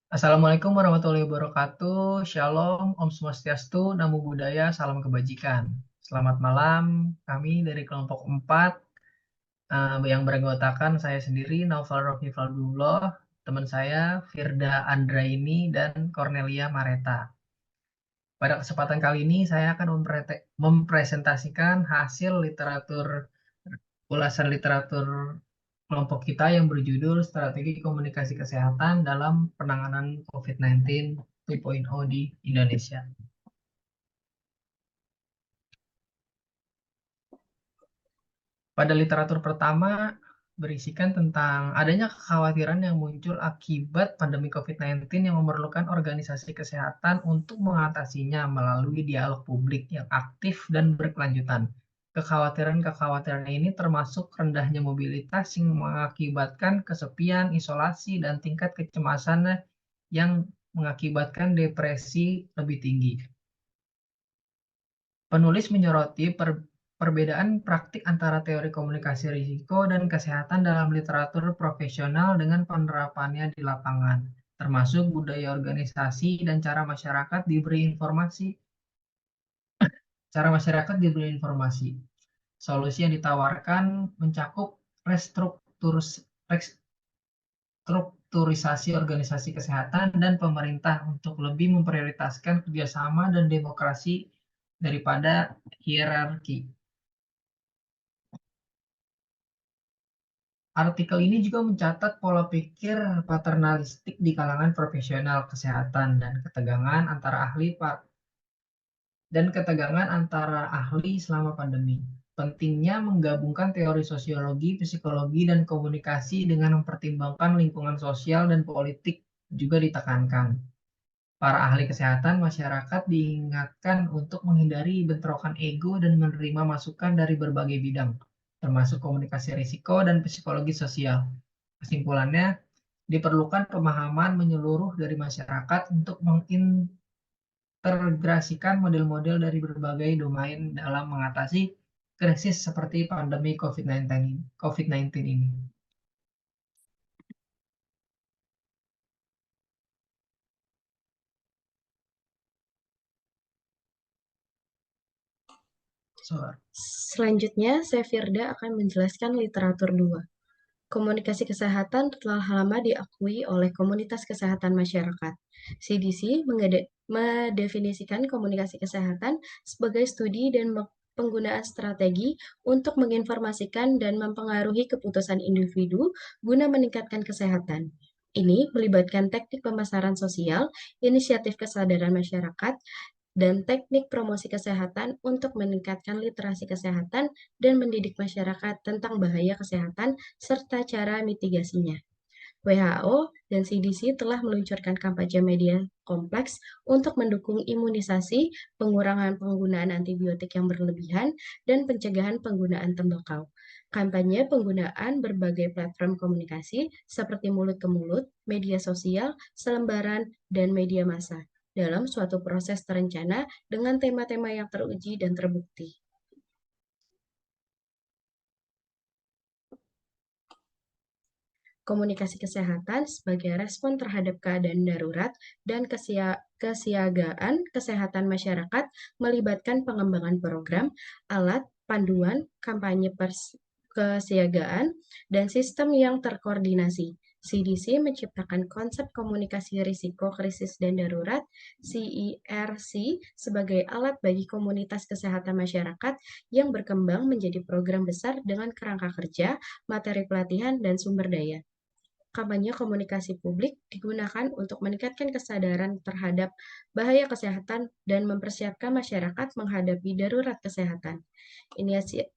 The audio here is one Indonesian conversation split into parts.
Assalamualaikum warahmatullahi wabarakatuh. Shalom, Om Swastiastu, Namo Buddhaya, Salam Kebajikan. Selamat malam, kami dari kelompok 4 yang beranggotakan saya sendiri, Naufal Rofi Faldullah, teman saya Firda Andraini, dan Cornelia Mareta. Pada kesempatan kali ini saya akan mempresentasikan hasil ulasan literatur kelompok kita yang berjudul Strategi Komunikasi Kesehatan dalam Penanganan COVID-19 2.0 di Indonesia. Pada literatur pertama berisikan tentang adanya kekhawatiran yang muncul akibat pandemi COVID-19 yang memerlukan organisasi kesehatan untuk mengatasinya melalui dialog publik yang aktif dan berkelanjutan. Kekhawatiran-kekhawatiran ini termasuk rendahnya mobilitas yang mengakibatkan kesepian, isolasi, dan tingkat kecemasan yang mengakibatkan depresi lebih tinggi. Penulis menyoroti perbedaan praktik antara teori komunikasi risiko dan kesehatan dalam literatur profesional dengan penerapannya di lapangan, termasuk budaya organisasi dan cara masyarakat diberi informasi. Solusi yang ditawarkan mencakup restrukturisasi organisasi kesehatan dan pemerintah untuk lebih memprioritaskan kerjasama dan demokrasi daripada hierarki. Artikel ini juga mencatat pola pikir paternalistik di kalangan profesional kesehatan dan ketegangan antara ahli selama pandemi. Pentingnya menggabungkan teori sosiologi, psikologi, dan komunikasi dengan mempertimbangkan lingkungan sosial dan politik juga ditekankan. Para ahli kesehatan masyarakat diingatkan untuk menghindari bentrokan ego dan menerima masukan dari berbagai bidang, termasuk komunikasi risiko dan psikologi sosial. Kesimpulannya, diperlukan pemahaman menyeluruh dari masyarakat untuk mengintegrasikan model-model dari berbagai domain dalam mengatasi krisis seperti pandemi COVID-19 ini. Selanjutnya, saya Firda akan menjelaskan literatur 2. Komunikasi kesehatan telah lama diakui oleh komunitas kesehatan masyarakat. CDC mendefinisikan komunikasi kesehatan sebagai studi dan penggunaan strategi untuk menginformasikan dan mempengaruhi keputusan individu guna meningkatkan kesehatan. Ini melibatkan teknik pemasaran sosial, inisiatif kesadaran masyarakat, dan teknik promosi kesehatan untuk meningkatkan literasi kesehatan dan mendidik masyarakat tentang bahaya kesehatan serta cara mitigasinya. WHO dan CDC telah meluncurkan kampanye media kompleks untuk mendukung imunisasi, pengurangan penggunaan antibiotik yang berlebihan, dan pencegahan penggunaan tembakau. Kampanye penggunaan berbagai platform komunikasi seperti mulut ke mulut, media sosial, selembaran, dan media massa dalam suatu proses terencana dengan tema-tema yang teruji dan terbukti. Komunikasi kesehatan sebagai respon terhadap keadaan darurat dan kesiagaan kesehatan masyarakat melibatkan pengembangan program, alat, panduan, kampanye kesiagaan, dan sistem yang terkoordinasi. CDC menciptakan konsep komunikasi risiko krisis dan darurat CERC sebagai alat bagi komunitas kesehatan masyarakat yang berkembang menjadi program besar dengan kerangka kerja, materi pelatihan, dan sumber daya. Kampanye komunikasi publik digunakan untuk meningkatkan kesadaran terhadap bahaya kesehatan dan mempersiapkan masyarakat menghadapi darurat kesehatan.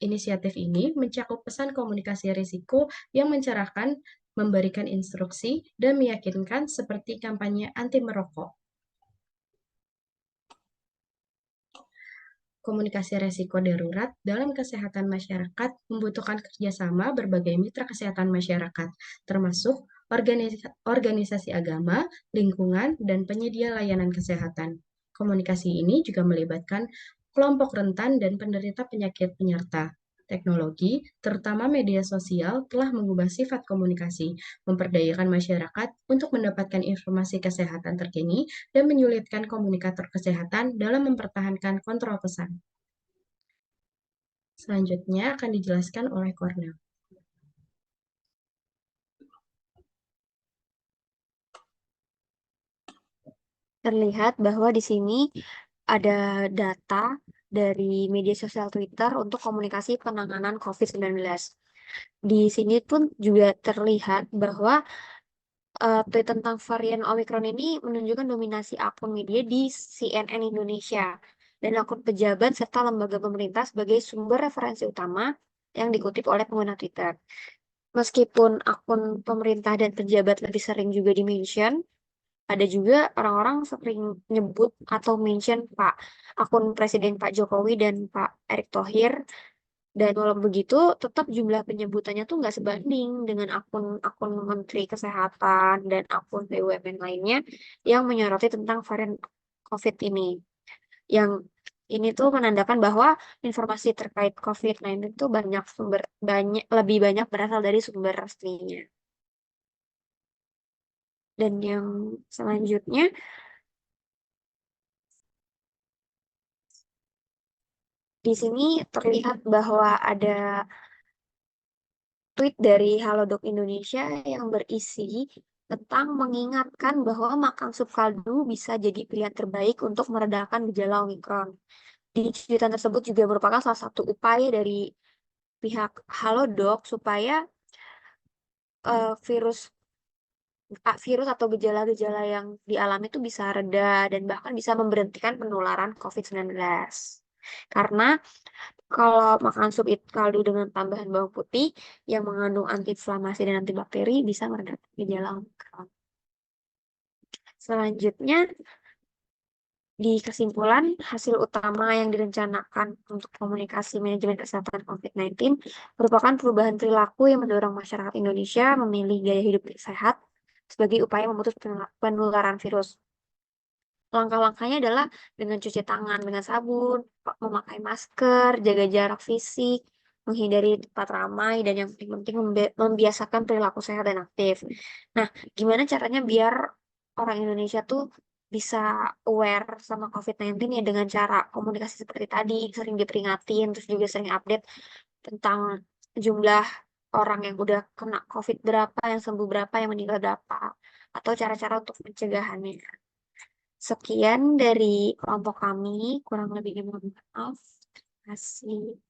Inisiatif ini mencakup pesan komunikasi risiko yang mencerahkan, memberikan instruksi, dan meyakinkan seperti kampanye anti merokok. Komunikasi risiko darurat dalam kesehatan masyarakat membutuhkan kerjasama berbagai mitra kesehatan masyarakat, termasuk organisasi agama, lingkungan, dan penyedia layanan kesehatan. Komunikasi ini juga melibatkan kelompok rentan dan penderita penyakit penyerta. Teknologi, terutama media sosial, telah mengubah sifat komunikasi, memperdayakan masyarakat untuk mendapatkan informasi kesehatan terkini dan menyulitkan komunikator kesehatan dalam mempertahankan kontrol pesan. Selanjutnya akan dijelaskan oleh Cornel. Terlihat bahwa di sini ada data dari media sosial Twitter untuk komunikasi penanganan COVID-19. Di sini pun juga terlihat bahwa tweet tentang varian Omicron ini menunjukkan dominasi akun media di CNN Indonesia dan akun pejabat serta lembaga pemerintah sebagai sumber referensi utama yang dikutip oleh pengguna Twitter. Meskipun akun pemerintah dan pejabat lebih sering juga di-mention, ada juga orang-orang sering nyebut atau mention akun Presiden Pak Jokowi dan Pak Erick Thohir. Dan walau begitu, tetap jumlah penyebutannya tuh nggak sebanding dengan akun-akun Menteri Kesehatan dan akun BUMN lainnya yang menyoroti tentang varian COVID ini. Yang ini tuh menandakan bahwa informasi terkait COVID-19 itu lebih banyak berasal dari sumber resminya. Dan yang selanjutnya, di sini terlihat bahwa ada tweet dari Halodoc Indonesia yang berisi tentang mengingatkan bahwa makan sup kaldu bisa jadi pilihan terbaik untuk meredakan gejala Omikron. Di cuitan tersebut juga merupakan salah satu upaya dari pihak Halodoc supaya virus virus atau gejala-gejala yang dialami itu bisa reda dan bahkan bisa memberhentikan penularan COVID-19. Karena kalau makan sup kaldu dengan tambahan bawang putih yang mengandung antiinflamasi dan antibakteri bisa meredakan gejala Omikron. Selanjutnya, di kesimpulan, hasil utama yang direncanakan untuk komunikasi manajemen kesehatan COVID-19 merupakan perubahan perilaku yang mendorong masyarakat Indonesia memilih gaya hidup sehat sebagai upaya memutus penularan virus. Langkah-langkahnya adalah dengan cuci tangan dengan sabun, memakai masker, jaga jarak fisik, menghindari tempat ramai, dan yang paling penting membiasakan perilaku sehat dan aktif. Nah, gimana caranya biar orang Indonesia tuh bisa aware sama COVID-19 ya dengan cara komunikasi seperti tadi, sering diperingatin, terus juga sering update tentang jumlah orang yang udah kena COVID berapa, yang sembuh berapa, yang meninggal berapa, atau cara-cara untuk pencegahannya. Sekian dari kelompok kami, kurang lebihnya mohon maaf. Terima kasih.